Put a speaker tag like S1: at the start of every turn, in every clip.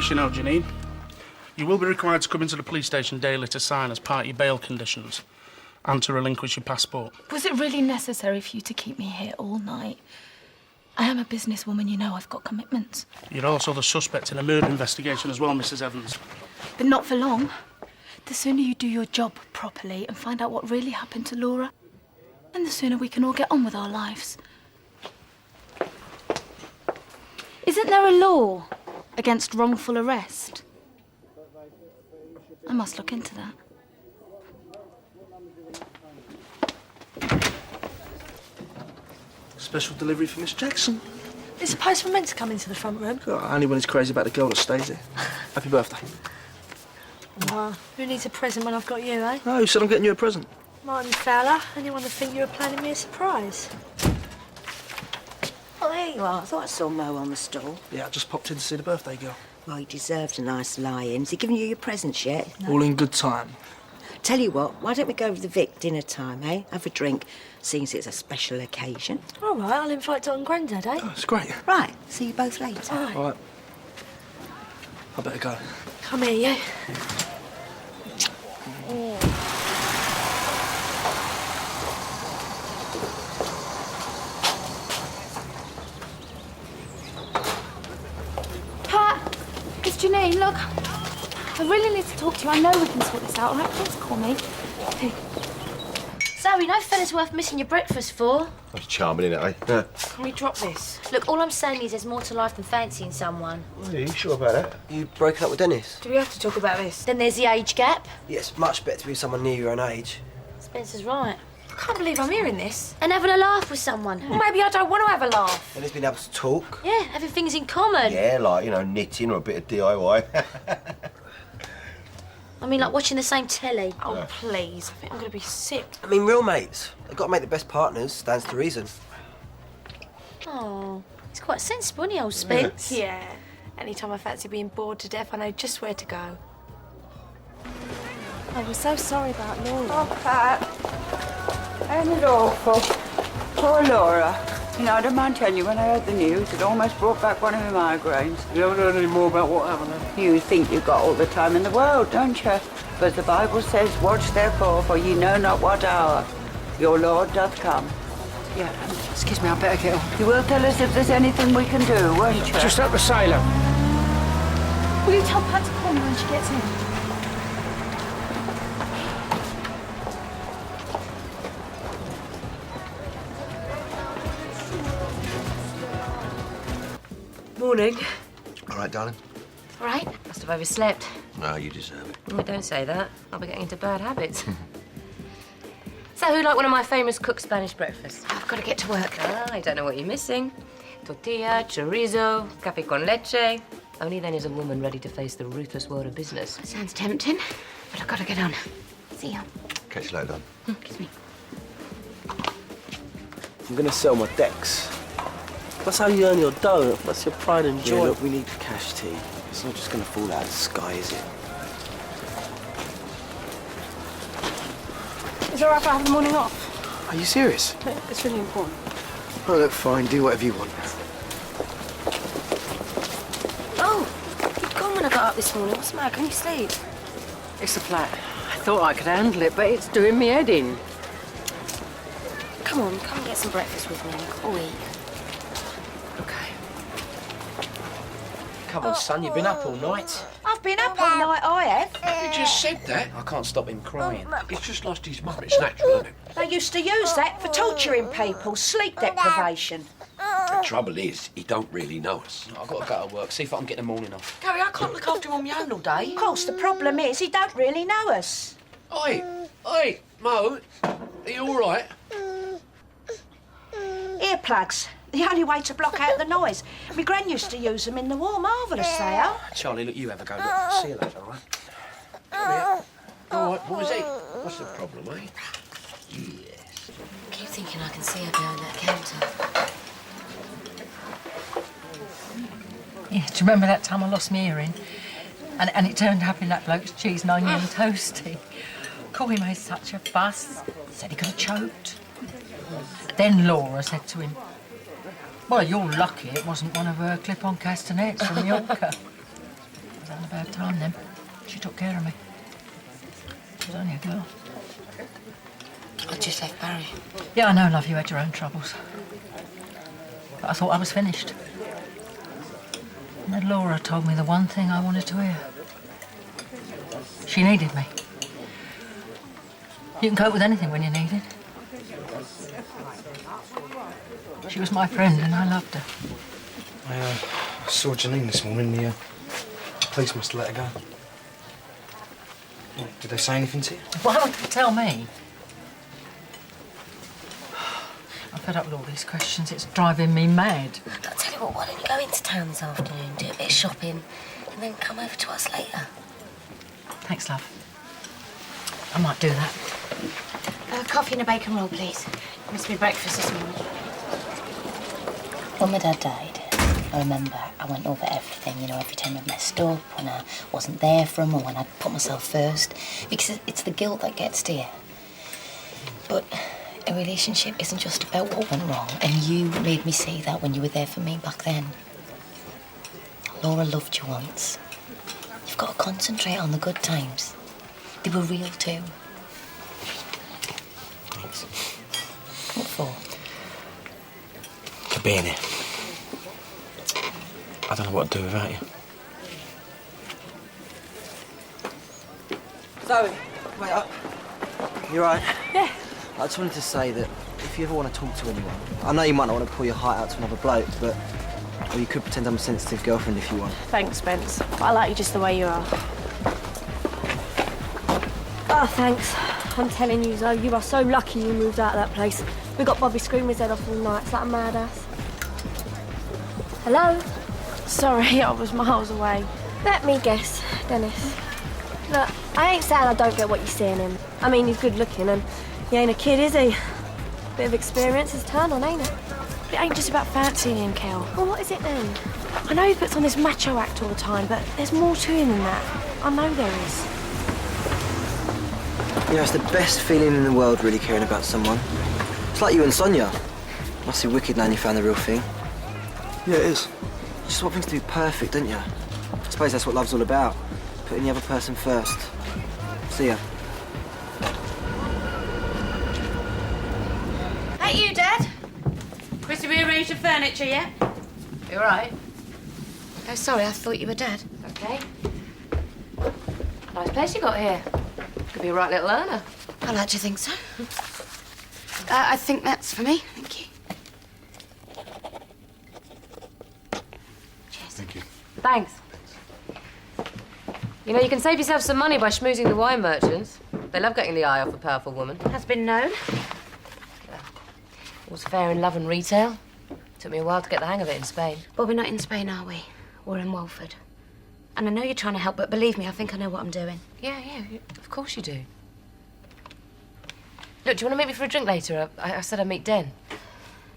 S1: police, you know, Janine. You will be required to come into the police station daily to sign as part of your bail conditions and to relinquish your passport.
S2: Was it really necessary for you to keep me here all night? I am a businesswoman, you know, I've got commitments.
S1: You're also the suspect in a murder investigation as well, Mrs. Evans.
S2: But not for long. The sooner you do your job properly and find out what really happened to Laura, then the sooner we can all get on with our lives. Isn't there a law against wrongful arrest? I must look into that.
S3: Special delivery for Miss Jackson.
S4: Is the postman meant to come into the front room?
S3: Oh, only when he's crazy about the girl that stays here. Happy birthday.
S4: Who needs a present when I've got you, eh?
S3: Oh, who said I'm getting you a present?
S4: Martin Fowler. Anyone would think you were planning me a surprise.
S5: Oh, there you are. I thought I saw Mo on the stall.
S3: Yeah, I just popped in to see the birthday girl.
S5: Well, he deserved a nice lie-in. Has he given you your presents yet? No.
S3: All in good time.
S5: Tell you what, why don't we go over the Vic dinner time, eh? Have a drink, seeing as it's a special occasion.
S4: All right, I'll invite Dot and Grandad, eh?
S3: Oh, it's great.
S5: Right, see you both later.
S4: All right.
S3: All right. I better go.
S4: Come here, you.
S2: Pat, it's Janine, look. I really need to talk to you. I know we can sort this out, all right? Please call me. Hey.
S6: Zoe, no fella's worth missing your breakfast for.
S7: That's charming, isn't it, eh?
S4: Can we drop this?
S6: Look, all I'm saying is there's more to life than fancying someone.
S7: Are you sure about that?
S3: You broken up with Dennis?
S4: Do we have to talk about this?
S6: Then there's the age gap.
S3: Yes, much better to be with someone near your own age.
S6: Spencer's right.
S4: I can't believe I'm hearing this.
S6: And having a laugh with someone.
S4: Well, maybe I don't want to have a laugh.
S3: Dennis been able to talk.
S6: Yeah, having things in common.
S7: Yeah, like, you know, knitting or a bit of DIY.
S6: I mean, like watching the same telly.
S4: Oh, please. I think I'm going to be sick.
S3: I mean, real mates. They've got to make the best partners, stands to reason.
S6: Oh, he's quite sensible, isn't he, old Spence?
S4: Yeah. Anytime I fancy being bored to death, I know just where to go. Oh, we're so sorry about Laura.
S8: Oh, Pat. Ain't it awful? Poor Laura. You know, I don't mind telling you, when I heard the news, it almost brought back one of my migraines.
S9: You haven't heard any more about what happened then?
S8: You think you've got all the time in the world, don't you? But the Bible says, watch therefore, for ye know not what hour your Lord doth come.
S9: Yeah, excuse me, I better get on.
S8: You will tell us if there's anything we can do, won't you?
S9: Just up the sailor.
S2: Will you tell Pat to call me when she gets in?
S4: Morning.
S7: All right, darling?
S6: All right. Must have overslept.
S7: No, you deserve it.
S6: Oh, don't say that. I'll be getting into bad habits. So, who'd like one of my famous cooked Spanish breakfasts?
S5: I've got to get to work.
S6: Ah, I don't know what you're missing. Tortilla, chorizo, café con leche. Only then is a woman ready to face the ruthless world of business.
S5: Sounds tempting, but I've got to get on. See ya.
S7: Catch you later, darling.
S5: Excuse me.
S3: I'm going to sell my decks. That's how you earn your dough. That's your pride and joy.
S9: Yeah, look, we need cash, T. It's not just going to fall out of the sky, is it?
S4: Is it all right if I have the morning off?
S9: Are you serious?
S4: It's really important.
S9: Oh, look, fine. Do whatever you want.
S6: Oh, you've gone when I got up this morning. What's the matter? Can you sleep?
S8: It's the flat. I thought I could handle it, but it's doing me head in.
S6: Come on, come and get some breakfast with me. Or eat.
S9: Okay.
S10: Come on, son, you've been up all night.
S5: I've been up all night, I have.
S10: You just said that. I can't stop him crying. He's just lost his mum. It's natural, isn't it?
S5: They used to use that for torturing people, sleep deprivation.
S10: The trouble is, he don't really know us. I've got to go to work, see if I can get the morning off.
S5: Gary, I can't look after him on my own all day. Of course, the problem is he don't really know us.
S10: Oi, Mo, are you all right?
S5: Earplugs. The only way to block out the noise. My gran used to use them in the war. Marvellous, they are.
S10: Charlie, look, you have a go. Look, see you later, all right? Come here. All right, what is it? What's the problem, eh? Yes.
S6: I keep thinking I can see her behind that counter.
S11: Yeah, do you remember that time I lost my earring? And it turned up in that bloke's cheese and onion toasty. Corey made such a fuss. Said he could have choked. Then Laura said to him, well, you're lucky it wasn't one of her clip-on castanets from Yorker. bad time then. She took care of me. She was only a girl.
S6: I just left Barry.
S11: Yeah, I know, love, you had your own troubles. But I thought I was finished. And then Laura told me the one thing I wanted to hear. She needed me. You can cope with anything when you're needed. She was my friend and I loved her.
S9: I saw Janine this morning. The police must have let her go. Did they say anything to you?
S11: Why would they tell me? I'm fed up with all these questions. It's driving me mad.
S6: I'll tell you what, why don't you go into town this afternoon, do a bit of shopping, and then come over to us later?
S11: Thanks, love. I might do that.
S4: Coffee and a bacon roll, please. Must be breakfast this morning.
S6: When my dad died, I remember I went over everything, you know, every time I messed up, when I wasn't there for him, or when I put myself first, because it's the guilt that gets to you. But a relationship isn't just about what went wrong, and you made me see that when you were there for me back then. Laura loved you once. You've got to concentrate on the good times. They were real too.
S9: Thanks.
S6: What for?
S9: For being here. I don't know what to do without you. Zoe, wait up. You all right?
S2: Yeah.
S9: I just wanted to say that if you ever want to talk to anyone, I know you might not want to pour your heart out to another bloke, but or you could pretend I'm a sensitive girlfriend if you want.
S4: Thanks, Spence. I like you just the way you are.
S12: Oh, thanks. I'm telling you, Zoe, you are so lucky you moved out of that place. We got Bobby screaming his head off all night. It's like a mad ass. Hello?
S4: Sorry, I was miles away.
S12: Let me guess, Dennis. Look, I ain't saying I don't get what you're seeing him. I mean, he's good looking and he ain't a kid, is he? Bit of experience has turned on, ain't it?
S4: But it ain't just about fancying him, Kel.
S12: Well, what is it then?
S4: I know he puts on this macho act all the time, but there's more to him than that. I know there is.
S9: You know, it's the best feeling in the world, really caring about someone. It's like you and Sonia. Must be wicked now you found the real thing. Yeah, it is. You just want things to be perfect, don't you? I suppose that's what love's all about. Putting the other person first. See ya.
S4: Hey, you, Dad. Chrissy rearranged the furniture yet?
S6: You all right?
S4: Oh, sorry, I thought you were Dad.
S6: Okay. Nice place you got here. Could be a right little earner.
S4: I like to think so. I think that's for me. Thank you. Cheers.
S7: Thank you.
S6: Thanks. You know, you can save yourself some money by schmoozing the wine merchants. They love getting the eye off a powerful woman.
S4: Has been known.
S6: All's fair in love and retail. Took me a while to get the hang of it in Spain.
S4: Well, we're not in Spain, are we? We're in Walford. And I know you're trying to help, but believe me, I think I know what I'm doing.
S6: Yeah, of course you do. Look, do you want to meet me for a drink later? I said I'd meet Den.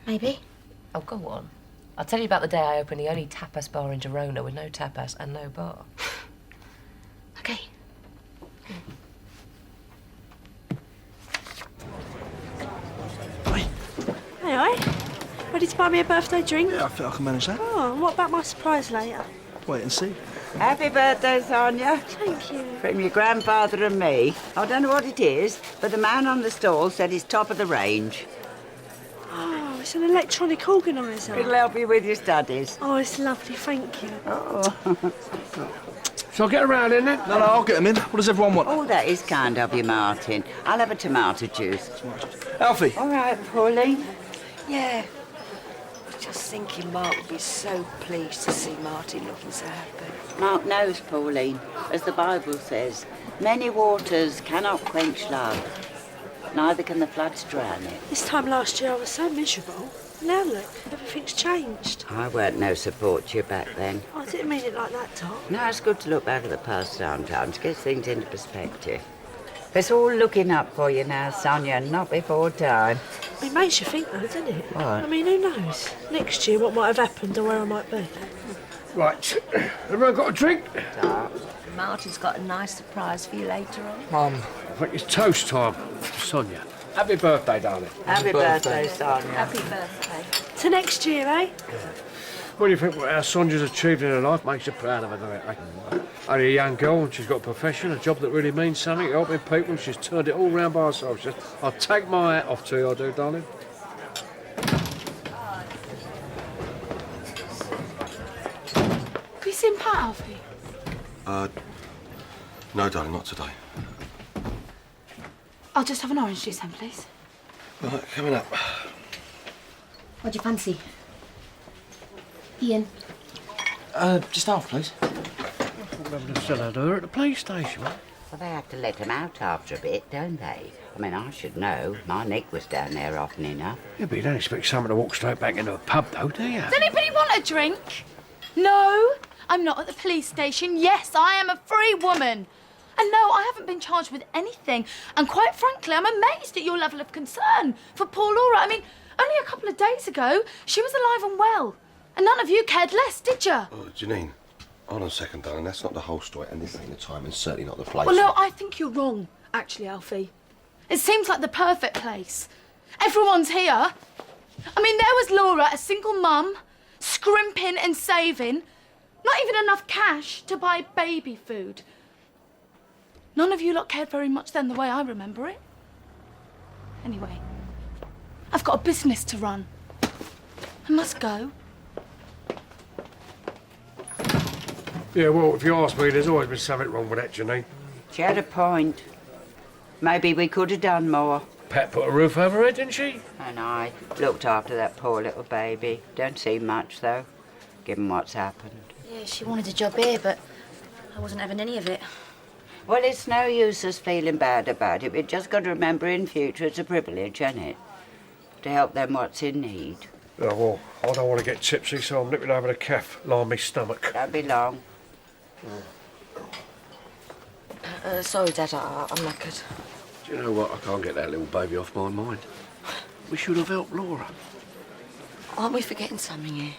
S4: Maybe.
S6: Oh, go on. I'll tell you about the day I opened the only tapas bar in Girona with no tapas and no bar.
S4: Okay.
S12: Hey, oi. Ready to buy me a birthday drink?
S9: Yeah, I think I can manage that.
S12: Oh, and what about my surprise later?
S9: Wait and see.
S8: Happy birthday, Sonia.
S12: Thank you.
S8: From your grandfather and me. I don't know what it is, but the man on the stall said it's top of the range.
S12: Oh, it's an electronic organiser.
S8: It'll help you with your studies.
S12: Oh, it's lovely, thank you.
S8: Oh.
S10: Shall I get around in it?
S9: No, I'll get them in. What does everyone want?
S8: Oh, that is kind of you, Martin. I'll have a tomato juice.
S9: Alfie.
S8: All right, Pauline.
S5: Yeah. I was just thinking Mark would be so pleased to see Martin looking so happy.
S8: Mark knows, Pauline, as the Bible says, many waters cannot quench love, neither can the floods drown it.
S12: This time last year I was so miserable. Now look, everything's changed.
S8: I weren't no support to you back then.
S12: I didn't mean it like that, Tom.
S8: No, it's good to look back at the past sometimes, get things into perspective. It's all looking up for you now, Sonia, not before time.
S12: It makes you think though, doesn't it?
S8: What?
S12: I mean, who knows? Next year what might have happened or where I might be.
S10: Right. Everyone got a drink?
S5: Martin's got a nice surprise for you later on.
S10: Mum, I think it's toast time. Sonia. Happy birthday, darling.
S8: Happy birthday, Sonia.
S5: Happy birthday.
S12: To next year, eh?
S10: When you think what our Sonia's achieved in her life, makes you proud of her, doesn't it? Only a young girl, and she's got a profession, a job that really means something, helping people, and she's turned it all round by herself. I'll take my hat off to you, I do, darling.
S2: Have you seen Pat, Alfie?
S7: No, darling, not today.
S2: I'll just have an orange juice then, please.
S7: Right, coming up.
S4: What do you fancy? Ian?
S9: Just half, please.
S10: I've still had her at the police station.
S13: Well, they have to let them out after a bit, don't they? I mean, I should know. My Nick was down there often enough.
S10: Yeah, but you don't expect someone to walk straight back into a pub, though, do you?
S2: Does anybody want a drink? No, I'm not at the police station. Yes, I am a free woman. And no, I haven't been charged with anything. And quite frankly, I'm amazed at your level of concern for poor Laura. I mean, only a couple of days ago, she was alive and well. And none of you cared less, did you?
S7: Oh, Janine, hold on a second, darling. That's not the whole story, and this ain't the time, and certainly not the place.
S2: Well, no, I think you're wrong, actually, Alfie. It seems like the perfect place. Everyone's here. I mean, there was Laura, a single mum, scrimping and saving. Not even enough cash to buy baby food. None of you lot cared very much then, the way I remember it. Anyway, I've got a business to run. I must go.
S10: Yeah, well, if you ask me, there's always been something wrong with that, Janine.
S8: She had a point. Maybe we could have done more.
S10: Pat put a roof over her head, didn't she?
S8: And I looked after that poor little baby. Don't see much, though, given what's happened.
S4: Yeah, she wanted a job here, but I wasn't having any of it.
S8: Well, it's no use us feeling bad about it. We've just got to remember in future it's a privilege, isn't it? To help them what's in need.
S10: Oh, well, I don't want to get tipsy, so I'm nipping over the calf, lie on my stomach.
S8: Don't be long.
S4: Sorry, Dad, I'm knackered.
S10: Do you know what? I can't get that little baby off my mind. We should have helped Laura.
S14: Aren't we forgetting something here?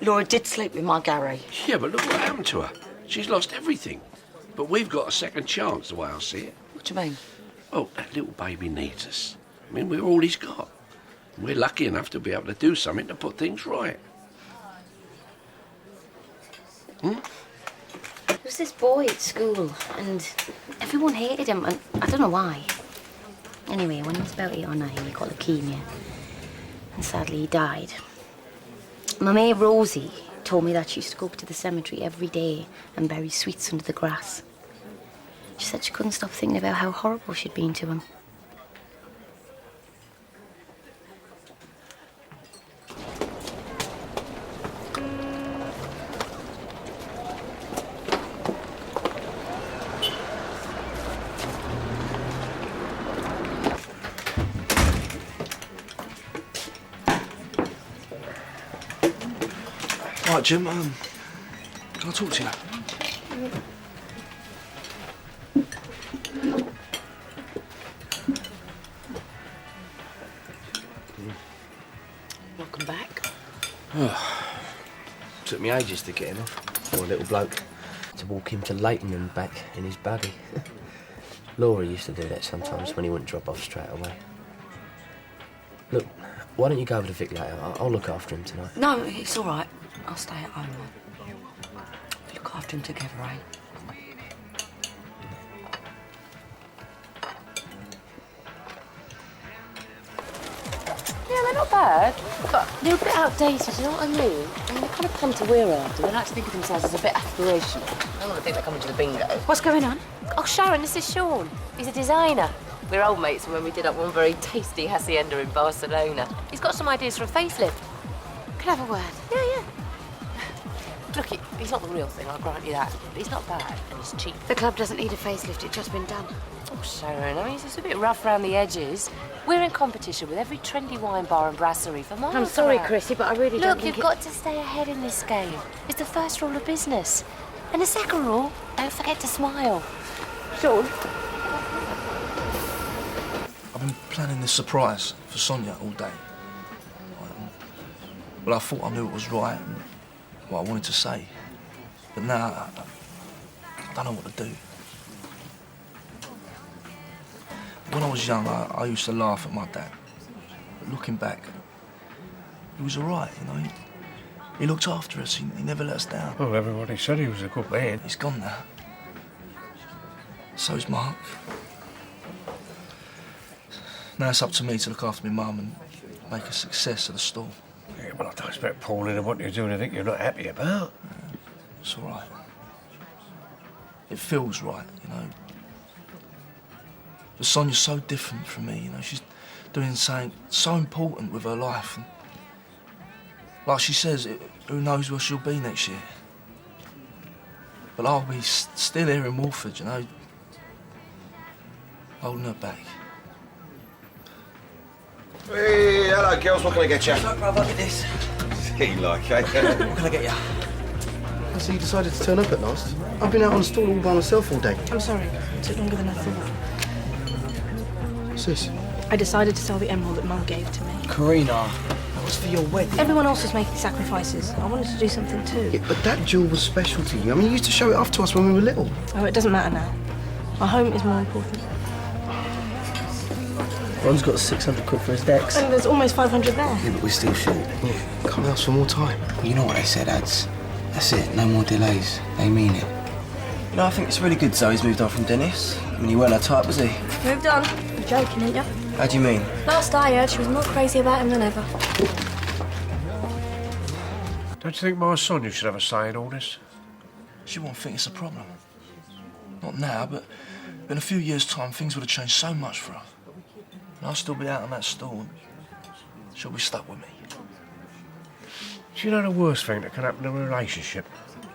S14: Laura did sleep with my Gary.
S10: Yeah, but look what happened to her. She's lost everything. But we've got a second chance, the way I see it.
S14: What do you mean?
S10: Oh, that little baby needs us. I mean, we're all he's got. We're lucky enough to be able to do something to put things right.
S4: There was this boy at school, and everyone hated him, and I don't know why. Anyway, when he was about 8 or 9, he got leukemia, and sadly he died. My mate Rosie told me that she used to go up to the cemetery every day and bury sweets under the grass. She said she couldn't stop thinking about how horrible she'd been to him.
S3: Right, Jim, can I talk to you?
S14: Welcome back.
S3: Took me ages to get him off. Poor little bloke. To walk him to Leighton and back in his buggy. Laura used to do that sometimes when he wouldn't drop off straight away. Look, why don't you go over to Vic later? I'll look after him tonight.
S14: No, it's all right. I'll stay at home. Look after him together, eh?
S12: Yeah, they're not bad, but they're a bit outdated, you know what I mean? I mean, the kind of punter we're after, they like to think of themselves as a bit aspirational. I don't want to think they're coming to the bingo.
S2: What's going on?
S12: Oh, Sharon, this is Sean. He's a designer. We're old mates from when we did up one very tasty hacienda in Barcelona. He's got some ideas for a facelift.
S2: Can I have a word?
S12: Yeah. Look, he's not the real thing, I'll grant you that. But he's not bad, and he's cheap.
S4: The club doesn't need a facelift, it's just been done.
S12: Oh, Sharon, I mean, it's a bit rough around the edges. We're in competition with every trendy wine bar and brasserie for miles.
S4: I'm sorry,
S12: around.
S4: Chrissy, but I really don't
S12: Look,
S4: think
S12: you've got to stay ahead in this game. It's the first rule of business. And the second rule, don't forget to smile.
S14: Sean?
S15: I've been planning this surprise for Sonia all day. Well, I thought I knew what was right and what I wanted to say. But now, I don't know what to do. When I was young, I used to laugh at my dad. But looking back, he was all right, you know. He looked after us. He never let us down.
S10: Well, everybody said he was a good man.
S15: He's gone now. So's Mark. Now it's up to me to look after my mum and make a success of the stall.
S10: Yeah, well, I don't expect Pauline to want you to do anything you're not happy about.
S15: It's all right. It feels right, you know. But Sonia's so different from me, you know. She's doing something so important with her life. And like she says, who knows where she'll be next year. But I'll be still here in Wolford, you know, holding her back.
S7: Hey, hello, girls. What can I get you?
S9: Look, bruv, look at this.
S7: He like, eh?
S9: What can I get you?
S16: So you decided to turn up at last? I've been out on the stall all by myself all day.
S17: I'm sorry. It took longer than I thought.
S16: What's this?
S17: I decided to sell the emerald that Mum gave to me.
S9: Karina, that was for your wedding.
S17: Everyone else was making sacrifices. I wanted to do something too.
S16: Yeah, but that jewel was special to you. I mean, you used to show it off to us when we were little.
S17: Oh, it doesn't matter now. My home is more important.
S16: Ron's got 600 quid for his decks.
S17: And there's almost 500 there.
S16: Yeah, but we're still short. Yeah, can't ask for more time.
S18: You know what they said, Ads? That's it, no more delays. They mean it.
S9: You know, I think it's really good Zoe's moved on from Dennis. I mean, he weren't her type, was he?
S12: Moved on. You're joking, ain't you?
S9: How do you mean?
S12: Last I heard, she was more crazy about him than ever.
S10: Don't you think my Sonia should have a say in all this?
S15: She won't think it's a problem. Not now, but in a few years' time, things would have changed so much for her. And I'll still be out on that stall, and she'll be stuck with me.
S10: Do you know the worst thing that can happen in a relationship?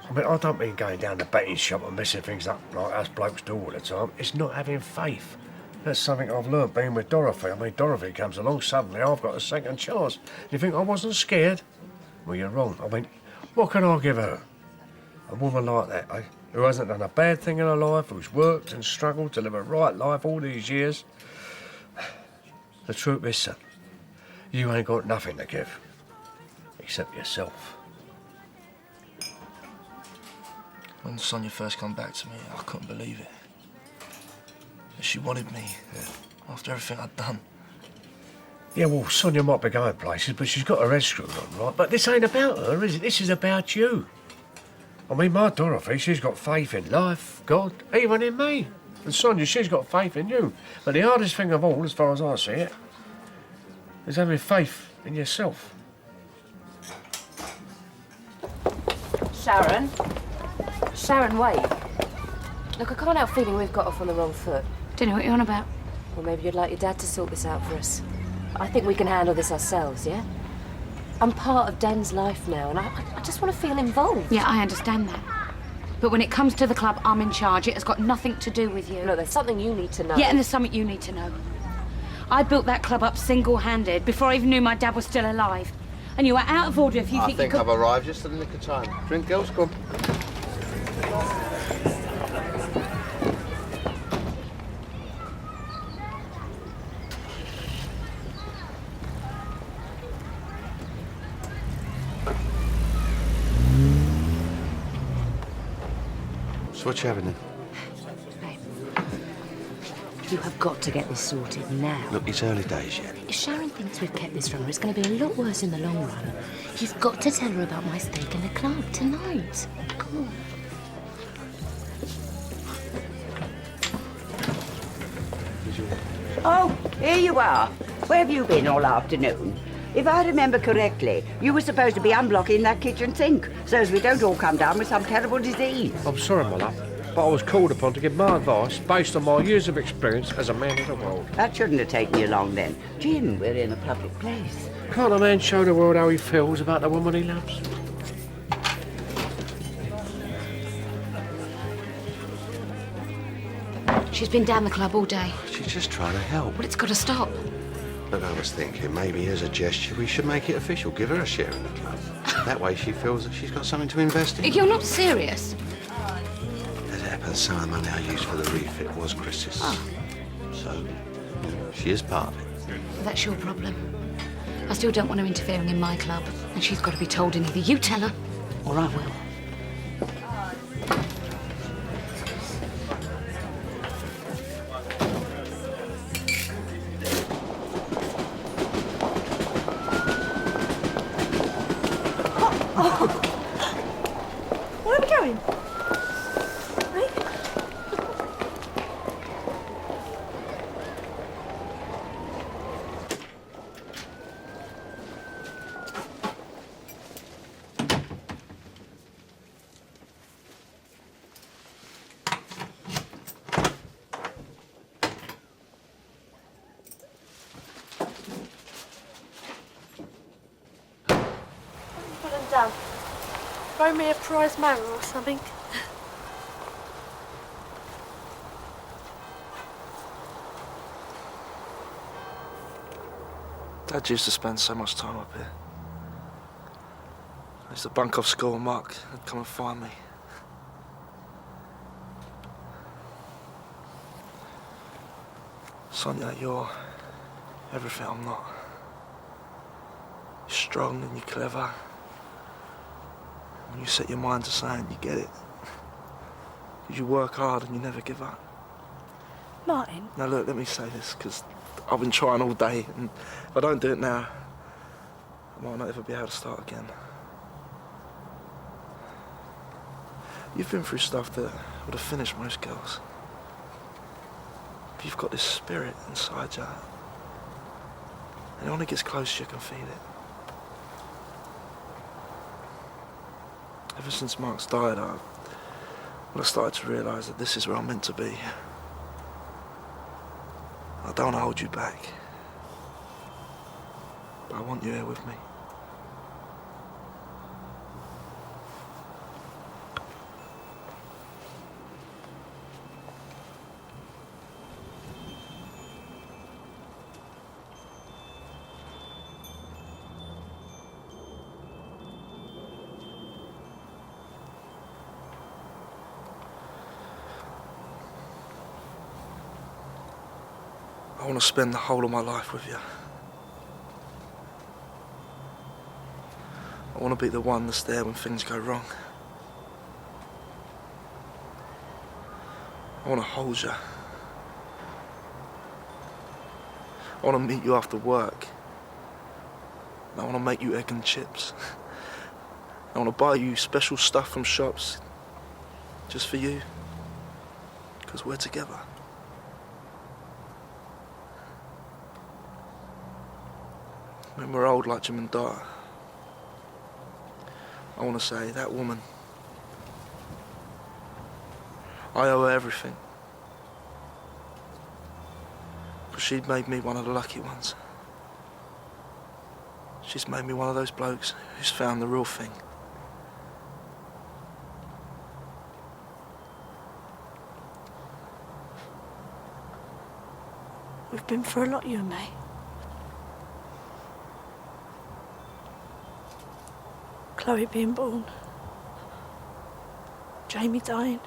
S10: I mean, I don't mean going down the betting shop and messing things up like us blokes do all the time. It's not having faith. That's something I've learned being with Dorothy. I mean, Dorothy comes along, suddenly I've got a second chance. You think I wasn't scared? Well, you're wrong. I mean, what can I give her? A woman like that, eh? Who hasn't done a bad thing in her life, who's worked and struggled to live a right life all these years. The truth is, son, you ain't got nothing to give. Except yourself.
S15: When Sonia first come back to me, I couldn't believe it. She wanted me, after everything I'd done.
S10: Yeah, well, Sonia might be going places, but she's got her head screwed on, right? But this ain't about her, is it? This is about you. I mean, my Dorothy, she's got faith in life, God, even in me. And Sonia, she's got faith in you. But the hardest thing of all, as far as I see it, is having faith in yourself.
S5: Sharon? Sharon, wait. Look, I can't help feeling we've got off on the wrong foot.
S4: Don't know what you're on about.
S5: Well, maybe you'd like your dad to sort this out for us. I think we can handle this ourselves, yeah? I'm part of Dan's life now, and I just want to feel involved.
S4: Yeah, I understand that. But when it comes to the club, I'm in charge. It has got nothing to do with you.
S5: Look, there's something you need to know.
S4: Yeah, and there's something you need to know. I built that club up single-handed before I even knew my dad was still alive. And you were out of order if you think you could...
S7: I've arrived just in the nick of time. Drink, girls, come. So what you having then?
S5: You have got to get this sorted now.
S7: Look, it's early days yet.
S5: If Sharon thinks we've kept this from her, it's going to be a lot worse in the long run. You've got to tell her about my stake in the club tonight. Come on.
S19: Oh, here you are. Where have you been all afternoon? If I remember correctly, you were supposed to be unblocking that kitchen sink so as we don't all come down with some terrible disease.
S10: I'm sorry, my love, but I was called upon to give my advice based on my years of experience as a man of the world.
S19: That shouldn't have taken you long then. Jim, we're in a public place.
S10: Can't a man show the world how he feels about the woman he loves?
S4: She's been down the club all day.
S7: She's just trying to help.
S4: Well, it's got to stop.
S7: Look, I was thinking maybe as a gesture we should make it official. Give her a share in the club. That way she feels that she's got something to invest in.
S4: You're not serious.
S7: As it happens, some of the money I used for the refit was Chris's.
S4: Oh.
S7: So, you know, she is part of it.
S4: Well, that's your problem. I still don't want her interfering in my club. And she's got to be told, and either you tell her, or I will.
S17: Where are we going? Put them down. Throw me a prize marrow or something.
S15: Dad used to spend so much time up here. I used to bunk off school and Mark would come and find me. Sonia, you're everything I'm not. You're strong and you're clever. When you set your mind to something, you get it. You work hard and you never give up.
S17: Martin.
S15: Now look, let me say this, because I've been trying all day, and if I don't do it now, I might not ever be able to start again. You've been through stuff that would have finished most girls. But you've got this spirit inside you. And when it gets close, you can feel it. Ever since Mark's died, I started to realise that this is where I'm meant to be. I don't want to hold you back. But I want you here with me. I want to spend the whole of my life with you. I want to be the one that's there when things go wrong. I want to hold you. I want to meet you after work. I want to make you egg and chips. I want to buy you special stuff from shops just for you, because we're together. When we're old like Jim and Dot, I want to say, that woman, I owe her everything. But she'd made me one of the lucky ones. She's made me one of those blokes who's found the real thing.
S17: We've been through a lot, you and me. Chloe being born. Jamie dying.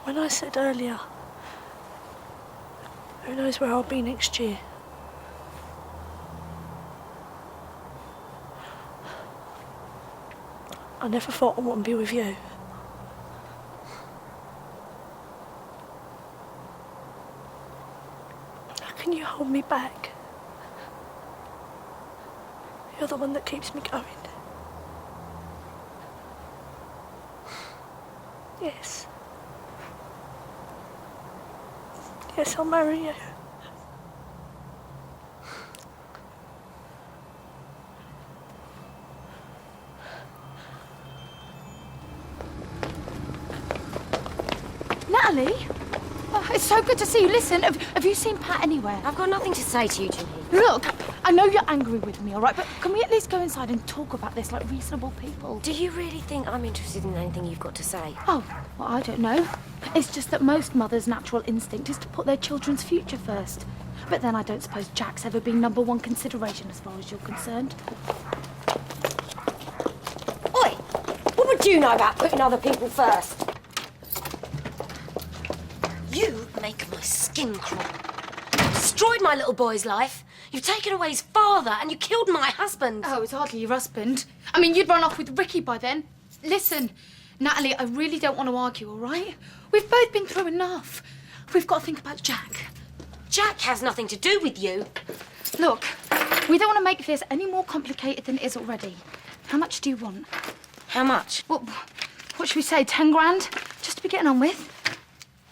S17: When I said earlier, who knows where I'll be next year? I never thought I wouldn't be with you. How can you hold me back? You're the one that keeps me going. Yes. Yes, I'll marry you.
S2: Natalie? Oh, it's so good to see you. Listen, have you seen Pat anywhere?
S4: I've got nothing to say to you, Julie.
S2: Look, I know you're angry with me, all right? But can we at least go inside and talk about this like reasonable people?
S4: Do you really think I'm interested in anything you've got to say?
S2: Oh, well, I don't know. It's just that most mothers' natural instinct is to put their children's future first. But then I don't suppose Jack's ever been number one consideration as far as you're concerned.
S4: Oi! What would you know about putting other people first? You make my skin crawl. You destroyed my little boy's life. You've taken away his father and you killed my husband.
S2: Oh, it's hardly your husband. I mean, you'd run off with Ricky by then. Listen, Natalie, I really don't want to argue, all right? We've both been through enough. We've got to think about Jack.
S4: Jack has nothing to do with you.
S2: Look, We don't want to make this any more complicated than it is already. How much do you want?
S4: How much?
S2: What should we say, 10 grand? Just to be getting on with?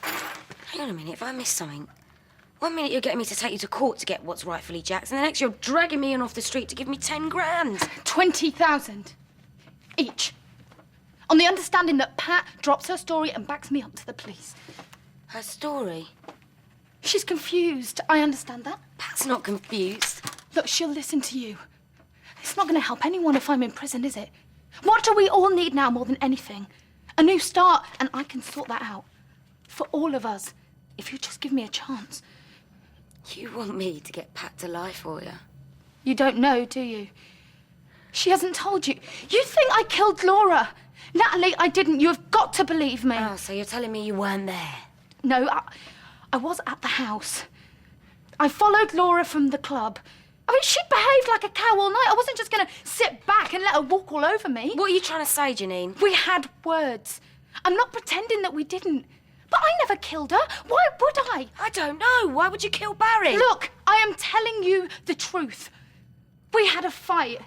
S4: Hang on a minute, if I missed something. 1 minute you're getting me to take you to court to get what's rightfully Jack's, and the next you're dragging me in off the street to give me 10 grand.
S2: 20,000 each. On the understanding that Pat drops her story and backs me up to the police.
S4: Her story?
S2: She's confused. I understand that.
S4: Pat's not confused.
S2: Look, she'll listen to you. It's not going to help anyone if I'm in prison, is it? What do we all need now more than anything? A new start, and I can sort that out. For all of us, if you just give me a chance.
S4: You want me to get Pat to lie for you?
S2: You don't know, do you? She hasn't told you. You think I killed Laura? Natalie, I didn't. You have got to believe me.
S4: Oh, so you're telling me you weren't there?
S2: No, I was at the house. I followed Laura from the club. I mean, she behaved like a cow all night. I wasn't just going to sit back and let her walk all over me.
S4: What are you trying to say, Janine?
S2: We had words. I'm not pretending that we didn't. But I never killed her. Why would I?
S4: I don't know. Why would you kill Barry?
S2: Look, I am telling you the truth. We had a fight.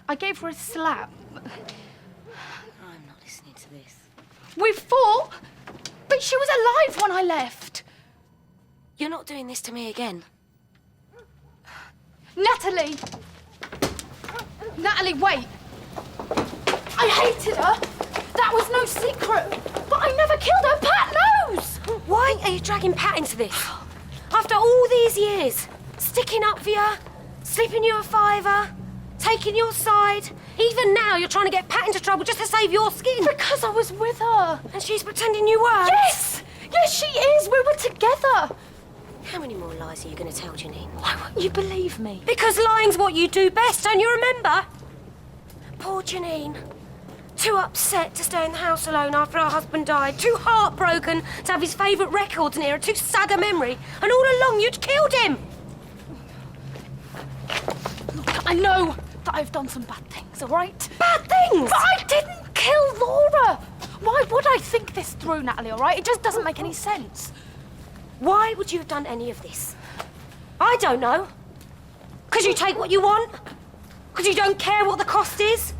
S2: I gave her a slap.
S4: I'm not listening to this.
S2: We fought, but she was alive when I left.
S4: You're not doing this to me again.
S2: Natalie! Natalie, wait! I hated her! That was no secret! But I never killed her! Pat knows!
S4: Why are you dragging Pat into this? After all these years, sticking up for you, slipping you a fiver, taking your side. Even now you're trying to get Pat into trouble just to save your skin.
S2: Because I was with her.
S4: And she's pretending you weren't?
S2: Yes! Yes, she is! We were together!
S4: How many more lies are you going to tell, Janine?
S2: Why won't you believe me?
S4: Because lying's what you do best, don't you remember? Poor Janine. Too upset to stay in the house alone after her husband died. Too heartbroken to have his favourite records near her. Too sad a memory. And all along you'd killed him.
S2: Look, I know that I've done some bad things, all right?
S4: Bad things?
S2: But I didn't kill Laura! Why would I think this through, Natalie, all right? It just doesn't make any sense.
S4: Why would you have done any of this? I don't know. Because you take what you want? Because you don't care what the cost is?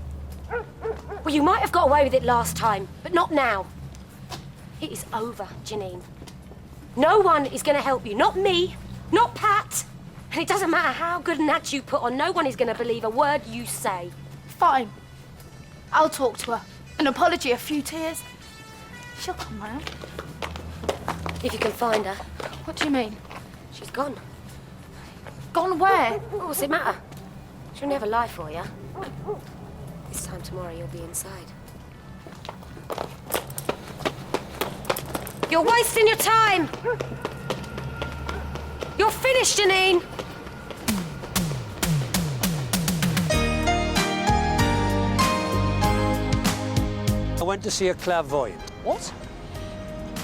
S4: Well, you might have got away with it last time, but not now. It is over, Janine. No one is going to help you. Not me, not Pat. And it doesn't matter how good an act you put on, no one is going to believe a word you say.
S2: Fine. I'll talk to her. An apology, a few tears. She'll come round.
S4: If you can find her.
S2: What do you mean?
S4: She's gone.
S2: Gone where?
S4: What's it matter? She'll never lie for you. This time tomorrow you'll be inside. You're wasting your time! You're finished, Janine!
S20: I went to see a clairvoyant.
S21: What?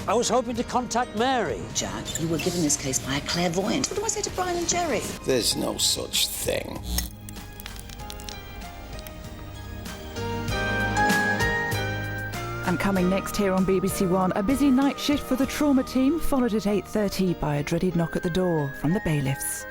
S20: I was hoping to contact Mary.
S21: Jack, you were given this case by a clairvoyant. What do I say to Brian and Jerry?
S22: There's no such thing.
S23: And coming next here on BBC One, a busy night shift for the trauma team, followed at 8:30 by a dreaded knock at the door from the bailiffs.